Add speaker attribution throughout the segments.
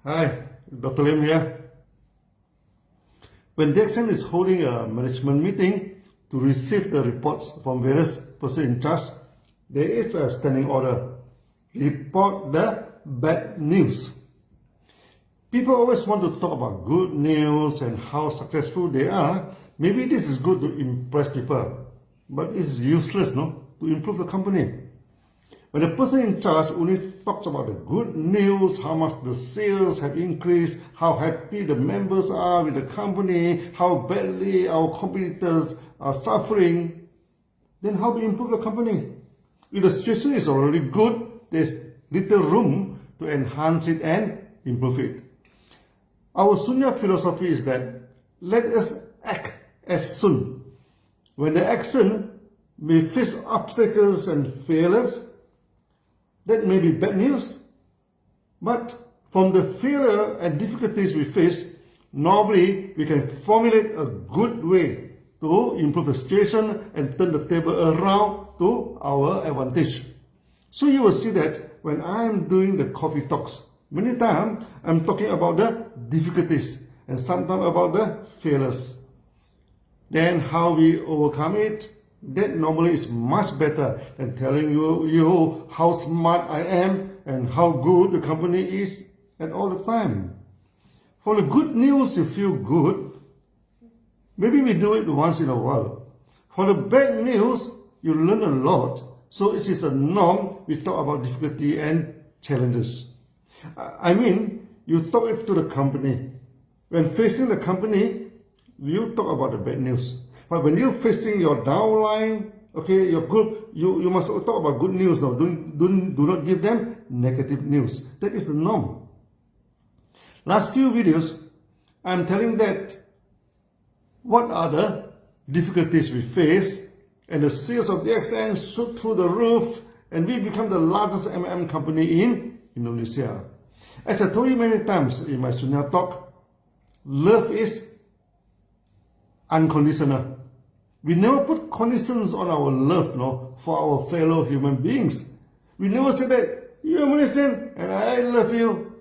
Speaker 1: Hi, Dr. Lim here. When Dixon is holding a management meeting to receive the reports from various persons in charge, there is a standing order. Report the bad news. People always want to talk about good news and how successful they are. Maybe this is good to impress people, but it's useless, no, to improve the company. When the person in charge only talks about the good news, how much the sales have increased, how happy the members are with the company, how badly our competitors are suffering, then how to improve the company? If the situation is already good, there's little room to enhance it and improve it. Our Sunya philosophy is that let us act as soon. When the action may face obstacles and failures, that may be bad news, but from the failure and difficulties we face, normally we can formulate a good way to improve the situation and turn the table around to our advantage. So you will see that when I am doing the coffee talks, many times I'm talking about the difficulties and sometimes about the failures. Then how we overcome it, that normally is much better than telling you how smart I am and how good the company is at all the time. For the good news, you feel good. Maybe we do it once in a while. For the bad news, you learn a lot. So it is a norm. We talk about difficulty and challenges. I mean, you talk it to the company. When facing the company, you talk about the bad news. But when you're facing your downline, okay, your group, you must talk about good news now. Do not give them negative news. That is the norm. Last few videos, I'm telling that what are the difficulties we face, and the sales of DXN shoot through the roof, and we become the largest MM company in Indonesia. As I told you many times in my Sunya talk, love is unconditional. We never put conditions on our love, no, for our fellow human beings. We never say that, you're Malaysian and I love you.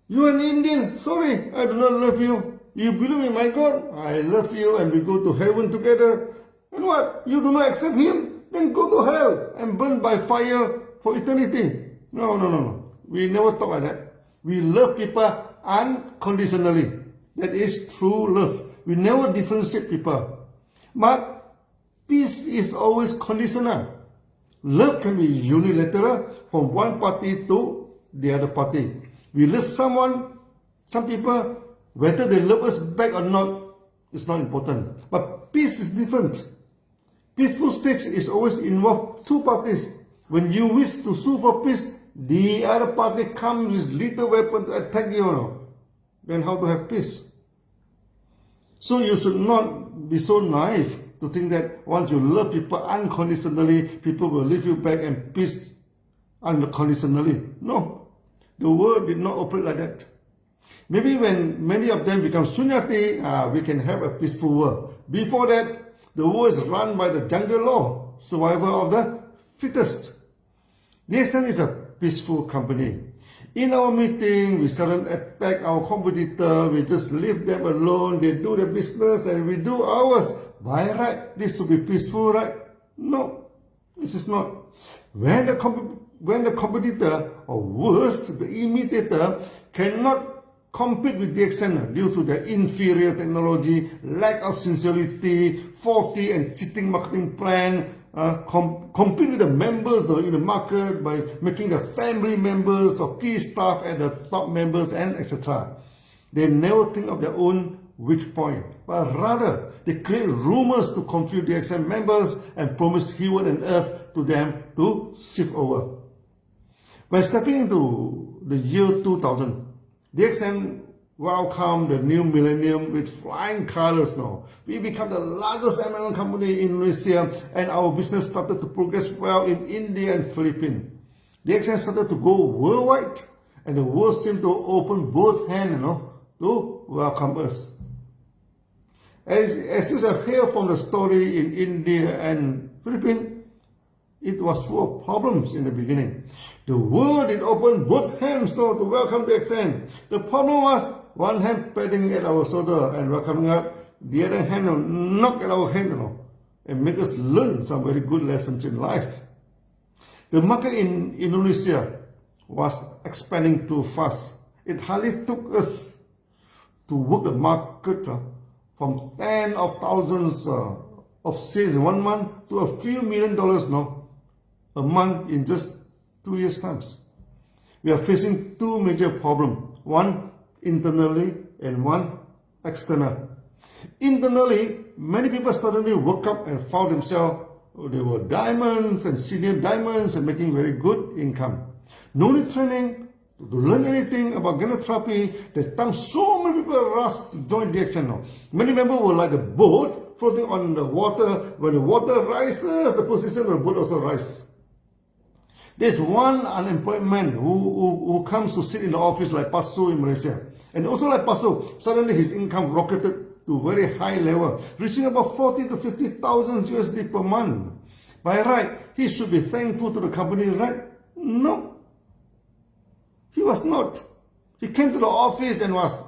Speaker 1: You're an Indian, sorry, I do not love you. You believe in my God, I love you and we go to heaven together. And what? You do not accept him? Then go to hell and burn by fire for eternity. No. We never talk like that. We love people unconditionally. That is true love. We never differentiate people. But peace is always conditional. Love can be unilateral from one party to the other party. We love someone, some people, whether they love us back or not, is not important. But peace is different. Peaceful state is always involve two parties. When you wish to sue for peace, the other party comes with little weapon to attack you. Then how to have peace? So you should not be so naive to think that once you love people unconditionally, people will leave you back and peace unconditionally. No, the world did not operate like that. Maybe when many of them become Sunyati, we can have a peaceful world. Before that, the world is run by the jungle law, survival of the fittest. DSN is a peaceful company. In our meeting, we suddenly attack our competitor, we just leave them alone, they do their business and we do ours. By right, this should be peaceful, right? No, this is not. When the competitor, or worse, the imitator, cannot compete with DXN due to their inferior technology, lack of sincerity, faulty and cheating marketing plan, compete with the members in the market by making the family members or key staff at the top members and etc. They never think of their own weak point, but rather they create rumors to confuse the DXN members and promise heaven and earth to them to shift over. When stepping into the year 2000, DXN welcomed the new millennium with flying colors now. We become the largest MM company in Indonesia and our business started to progress well in India and Philippines. DXN started to go worldwide and the world seemed to open both hands to welcome us. As you have heard from the story in India and Philippines, it was full of problems in the beginning. The world did open both hands to welcome the accent. The problem was one hand patting at our shoulder and welcoming us, the other hand knock at our hand, and make us learn some very good lessons in life. The market in Indonesia was expanding too fast. It hardly took us to work the market from tens of thousands of sales in 1 month to a few $1 million a month in just 2 years' time. We are facing two major problems, one internally and one external. Internally, many people suddenly woke up and found themselves, they were diamonds and senior diamonds and making very good income. No need training to learn anything about gynotherapy. That time so many people rushed to join the action. Many members were like a boat floating on the water. When the water rises, the position of the boat also rises. There's one unemployed man who comes to sit in the office like Pasu in Malaysia. And also like Pasu, suddenly his income rocketed to very high level, reaching about 40 to 50,000 USD per month. By right, he should be thankful to the company, right? No. He was not. He came to the office and was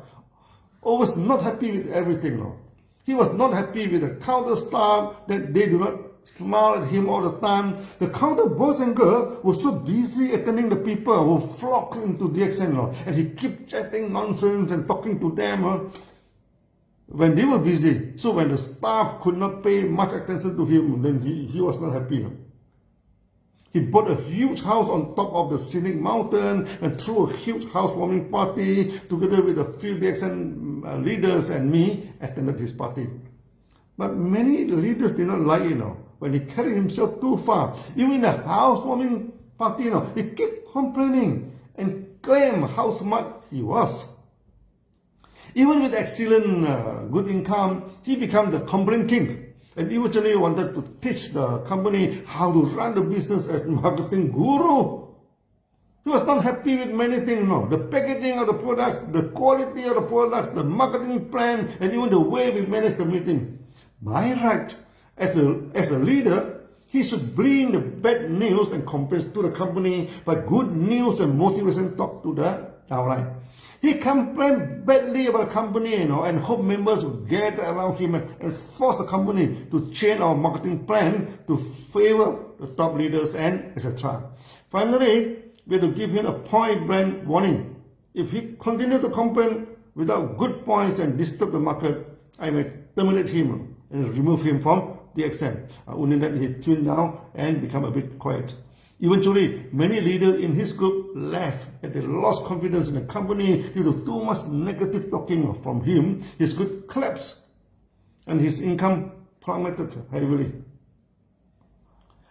Speaker 1: always not happy with everything. No. He was not happy with the counter staff, that they do not smile at him all the time. The counter boys and girls were so busy attending the people who flocked into DXN, and he kept chatting nonsense and talking to them when they were busy. So when the staff could not pay much attention to him, then he was not happy. He bought a huge house on top of the scenic mountain and threw a huge housewarming party together with a few DXN leaders, and me attended his party. But many leaders did not like it, when he carried himself too far. Even in the housewarming party, he kept complaining and claimed how smart he was. Even with excellent good income, he became the complaint king, and eventually wanted to teach the company how to run the business as marketing guru. He was not happy with many things, the packaging of the products, the quality of the products, the marketing plan, and even the way we manage the meeting. By right, as a leader, he should bring the bad news and complaints to the company, but good news and motivation talk to the downline. He complained badly about the company, and hope members would gather around him and force the company to change our marketing plan to favor the top leaders and etc. Finally, we had to give him a point blank warning. If he continued to complain without good points and disturb the market, I may terminate him and remove him from the exam. Only then he tuned down and become a bit quiet. Eventually, many leaders in his group left and they lost confidence in the company due to too much negative talking from him. His group collapsed and his income plummeted heavily.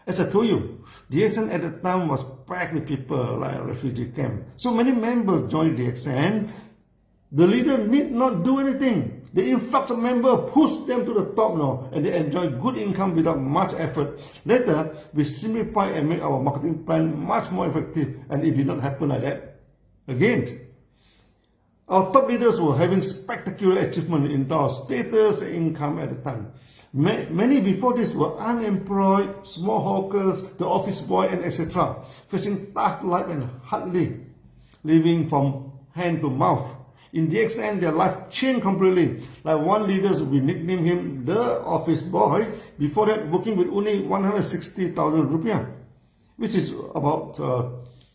Speaker 1: As I told you, DXN at the time was packed with people like a refugee camp. So many members joined DXN. The leader need not do anything. The influx of members pushed them to the top now, and they enjoy good income without much effort. Later, we simplify and make our marketing plan much more effective, and it did not happen like that again. Our top leaders were having spectacular achievement in terms of status and income at the time. Many before this were unemployed, small hawkers, the office boy, and etc., facing tough life and hardly living from hand to mouth. In DXN, their life changed completely. Like one leader, we nicknamed him the office boy. Before that, working with only 160,000 rupiah, which is about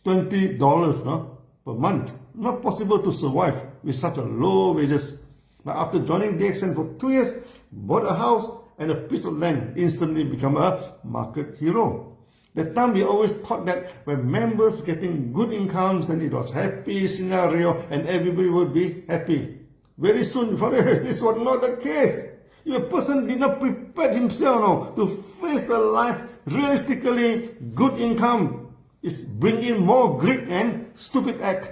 Speaker 1: $20 per month. Not possible to survive with such a low wages. But after joining DXN for 2 years, bought a house and a piece of land, instantly become a market hero. That time we always thought that when members getting good incomes, then it was happy scenario and everybody would be happy. Very soon, this was not the case. If a person did not prepare himself to face the life realistically, good income is bringing more greed and stupid act.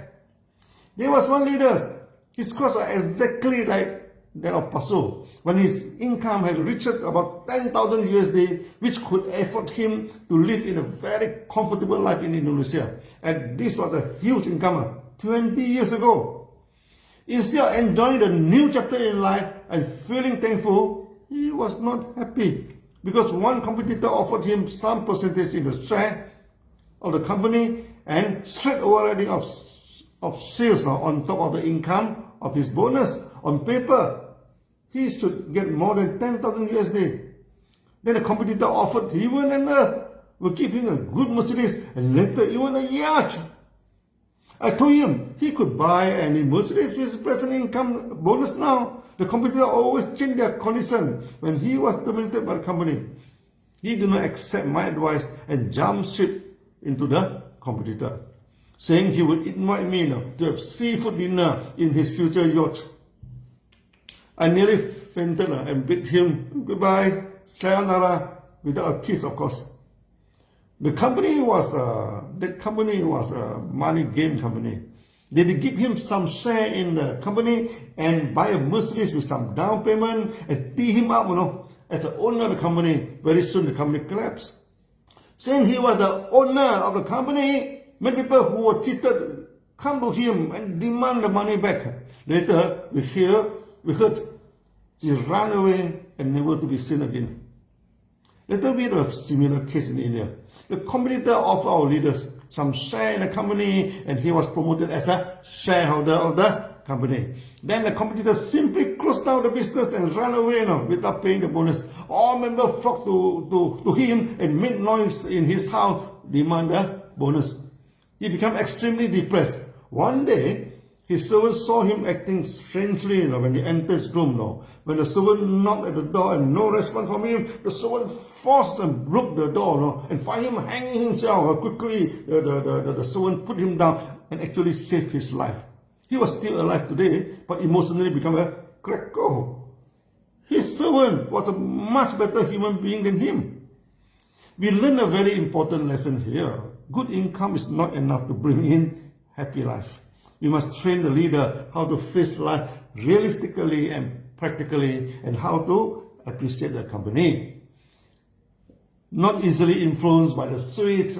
Speaker 1: There was one leader, his costs were exactly like that of Paso, when his income had reached about 10,000 USD, which could afford him to live in a very comfortable life in Indonesia. And this was a huge income 20 years ago. Instead of enjoying the new chapter in life and feeling thankful, he was not happy. because one competitor offered him some percentage in the share of the company and straight overriding of sales on top of the income of his bonus. On paper, he should get more than 10,000 USD. Then the competitor offered heaven and earth, will give him a good Mercedes and later even a yacht. I told him he could buy any Mercedes with his present income bonus now. The competitor always changed their condition when he was terminated by the company. He did not accept my advice and jumped ship into the competitor, saying he would invite me to have seafood dinner in his future yacht. I nearly fainted and bid him goodbye, sayonara, without a kiss, of course. The company was a money game company. They did give him some share in the company and buy a Mercedes with some down payment and tee him up, as the owner of the company. Very soon the company collapsed. Saying he was the owner of the company, many people who were cheated come to him and demand the money back. Later, we heard he ran away and never to be seen again. Later, we had a similar case in India. The competitor offered our leaders some share in the company and he was promoted as a shareholder of the company. Then the competitor simply closed down the business and ran away without paying the bonus. All members flocked to him and made noise in his house, demand the bonus. He became extremely depressed. One day, his servant saw him acting strangely when he entered his room. When the servant knocked at the door and no response from him, the servant forced and broke the door and found him hanging himself. Quickly, the servant put him down and actually saved his life. He was still alive today, but emotionally became a cracker. His servant was a much better human being than him. We learn a very important lesson here. Good income is not enough to bring in happy life. We must train the leader how to face life realistically and practically and how to appreciate the company. Not easily influenced by the sweet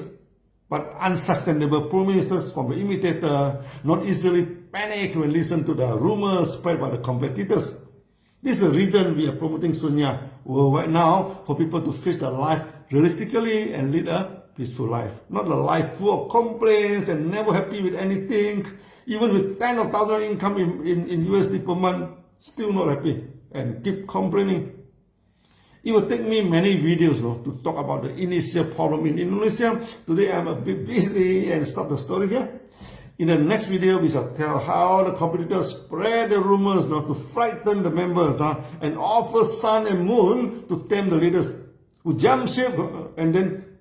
Speaker 1: but unsustainable promises from the imitator. Not easily panic when listen to the rumors spread by the competitors. This is the reason we are promoting Sunya worldwide now, for people to face their life realistically and lead a peaceful life. Not a life full of complaints and never happy with anything. Even with 10 or 1,000 income in USD per month, still not happy and keep complaining. It will take me many videos to talk about the initial problem in Indonesia. Today I'm a bit busy and stop the story here. In the next video, we shall tell how the competitors spread the rumors to frighten the members and offer sun and moon to tame the leaders who jump ship and then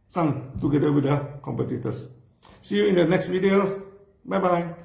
Speaker 1: sung together with the competitors. See you in the next videos. Bye-bye.